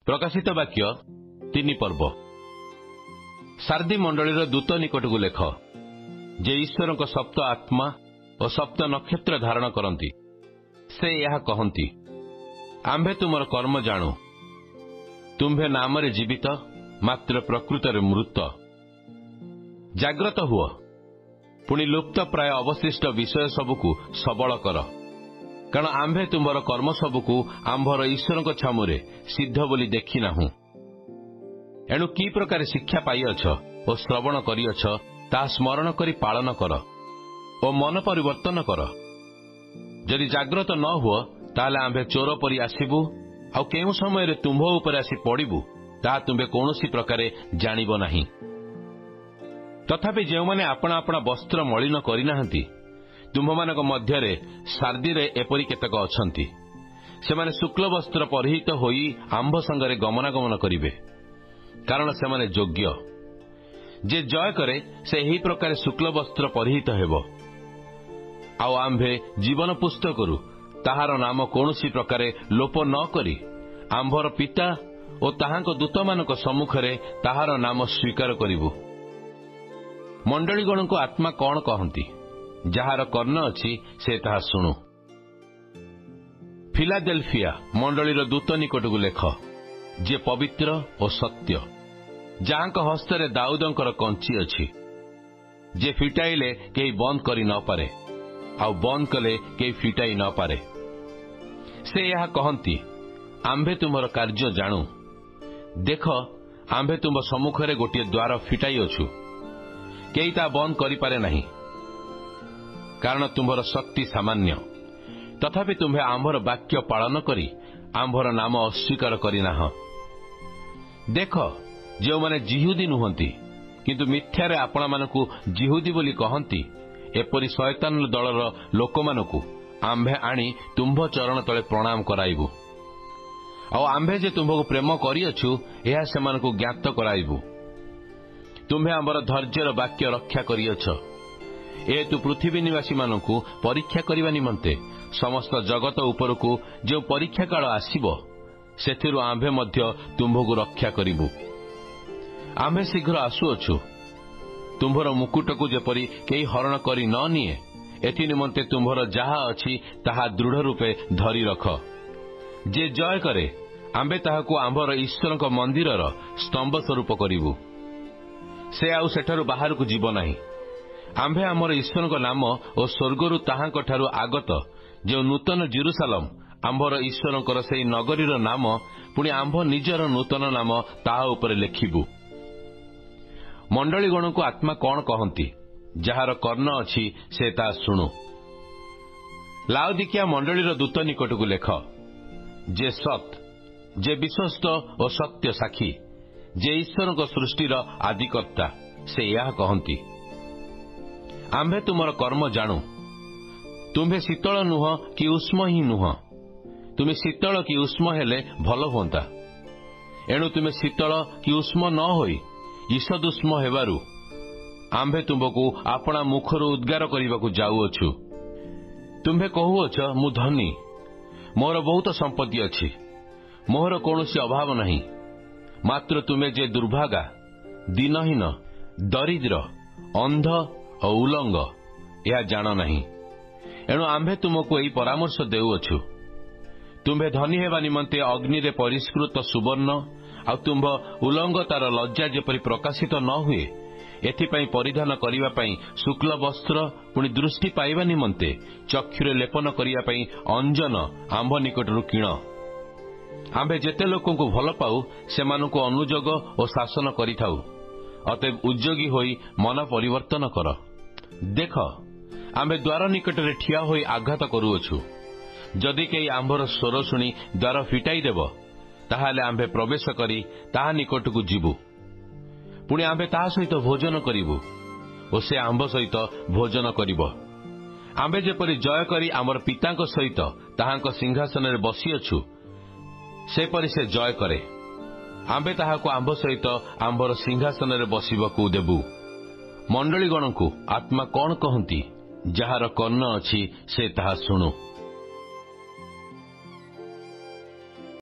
प्रकाशित वाक्य 3 पर्व। सार्दी मंडलीर दूत निकटकू लेख, जे ईश्वर सप्त आत्मा और सप्त नक्षत्र धारण करती। से यह कहती, आंभे तुमर कर्म जाणु, तुम्भे नामरे जीवित, मात्र प्रकृतर मृत। जाग्रत हुओ, पुणी लुप्त प्राय अवशिष्ट विषय सबकू सबल कर, कारण आंभे तुमर कर्म सबकू आंभर ईश्वर छामुरे सिद्ध बोली देखी नाहु। एणु की प्रकार शिक्षा पाइअछ और श्रवण करिअछ, ता स्मरण करी पालन कर और मन परिवर्तन कर। यदि जाग्रत न हुओ, ताले आंभे चोर परी आसीबु, आउ केउ समय तुम्भ उपर आसी पड़िबु, ता तुंबे कौनसी प्रकारे जानिब नाही। तथापि जो माने अपना अपना वस्त्र मलिन करिनाहंती, तुम्भमानक मध्यरे सार्दीरे एपरि केतक अछंती। सेमाने शुक्ल वस्त्र परिहित होई आंभ संगरे गमनागमन करिवे, कारण सेमाने योग्य। जे जय करे से एही प्रकार शुक्ल वस्त्र परिहित हेबो। आउ आंभे जीवन पुस्तकरू ताहार नाम कौनसी प्रकारे लोप न करी आंभर पिता और ताहांक दूतमानक सम्मुखरे ताहार नाम स्वीकार करिबु। मंडलीगणको आत्मा कौन कहती, जार कर्ण अछि से ताहा सुनु। फिलाडेल्फिया मंडलीर दूत निकटकू लेख, जे पवित्र और सत्य, जाहांक हस्तरे दाऊदंकर कंची अछि, जे फिटाइले केही बंद करि न पारे, आउ बंद कले केही फिटाई न पारे। से यह कहती, आंभे तुमर कार्य जाणु, देख आंभे तुम सम्मुखरे गोटे द्वार फिटाई अछु, केही ता बंद करि पारे नाही, कारण तुम्भर शक्ति सामान्य। तथापि तुम्भे आंभर वाक्य पालन करी आंभर नाम अस्वीकार करिनाह। देख, जो माने जिहुदी नुहंती किंतु मिथ्यारे आपणा मानकू जिहुदी बोली कहंती, एपरि शयतान दलर लोकमानकू आंभे आनी तुम्भ चरण तले प्रणाम कराइबु। आउ आंभे जे तुम्भको प्रेम करिअछु, एहा सेमानकू ज्ञात कराइबु। तुम्भे आंभर धैर्यर वाक्य रक्षा करिअछ। एतु पृथ्वी निवासी मानकू परीक्षा करने निमंते समस्त जगत उपरकू जो परीक्षा काल आसीबो, सेथिरु आंभे मध्य तुम्भकू रक्षा करिबु। आंभे शीघ्र आसुअछु। तुम्भर मुकुटकू जेपरि केही हरण करी न निए, एथि निमंते तुम्भर जाहा अछि ताहा दृढ़ रूपे धरी रख। जे जय करे, आंभे ताहाकू आंभर ईश्वरक मंदिरर स्तंभ स्वरूप करिबु। से आउ सेठारु बाहरकू जीव नाही। आंभे आमर ईश्वर नाम और स्वर्गरु ताहांक ठारु आगत जो नूतन जेरुसालेम आंभर ईश्वर से नगरीर नाम, पुणी आंभ निजर नूतन नाम ताहा उपरे लेखिबु। मंडलीगण को आत्मा कौन कहती, जार कर्ण अछि से ता शुणु। लाउदिकिया मंडलीर दूत निकटकू लेख, जे सत, जे विश्वस्त और सत्य साक्षी, जे ईश्वर सृष्टिर आदिकर्ता, से यह कहती, आंभे तुमर कर्म जाणु, तुम्भे शीतल नुह कि उष्म ही नुह। तुमे शीतल कि उष्म हेले भल होंता। एणु तुमे शीतल कि उष्म न होई ईषदुष्म हेबारु आंभे तुमको आपणा मुखरु उद्गार करने जाऊअछु। तुम्भे कहुअछ, मु धनी, मोर बहुत संपत्ति अछि, मोहर कौनसी अभाव नहीं। मात्र तुमे जे दुर्भागा, दीनहीन, दरिद्र, अंध और उलंग, यह जान नहीं। एणु आंभे तुमको यही परामर्श देउअछु। तुम्भे धनी हेबा निमंते अग्नि रे परिष्कृत सुवर्ण, आ तुम्भ उलंगतार लज्जा जेपरि प्रकाशित न हुए, एथिपाई परिधान करिवा पई शुक्ल वस्त्र, पुणी दृष्टि पाइबा निमंते चक्षुरे लेपन करिया पई अंजन आंभ निकटरू किण। आंभे जेते लोकंकु भल पाऊ, सेमानकु अनुजोग और शासन करिथाऊ। अतएव उद्योगी होई मन परिवर्तन कर। देख, आंभे द्वार निकटरे ठिया होई आघात करूअछु। जदि केही आंभर स्वर शुणी द्वार फिटाई देव, ताहाले आंभे प्रवेश करी ताहा निकटकू जीवु। पुणी आंभे ताहा सहित भोजन करिबु और से आंभ सहित भोजन करिब। आंभे जेपरि जय करी आमर पितांक सहित ताहांक सिंहासन रे बसिअछु, सेपरि से जय करे। आंभे ताहाकू आंभ सहित आंभर सिंहासन रे बसिबकू देबु। मंडलीगण को आत्मा कौन कहती, जार कर्ण अछि से ताहा शुणु।